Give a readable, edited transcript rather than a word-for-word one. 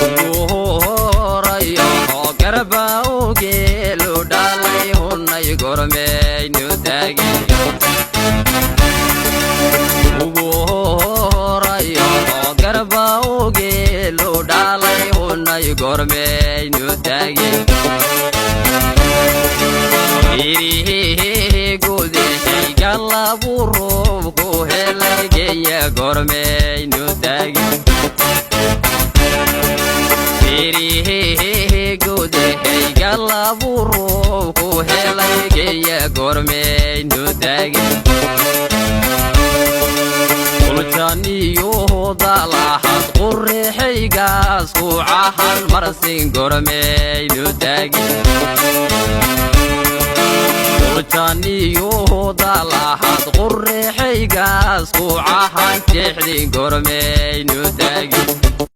Uhorayo Garba Gelo Dalai Hunay Gormay New Dagi Uhorayo Garba Gelo Dalai Hunay Gormay New Dagi Iri Gode Gala Buru Gohela Gaya Gormay New Dagi Iri Gode Gala Buru Gohela Gaya Gormay New Dagi Ultaniyo Dalahat Qurrixi Gas Kucahan Marsin Gormay New Dagi Ultaniyo Dalahat Qurrixi Gas Kucahan Tixdi Gormay New Dagi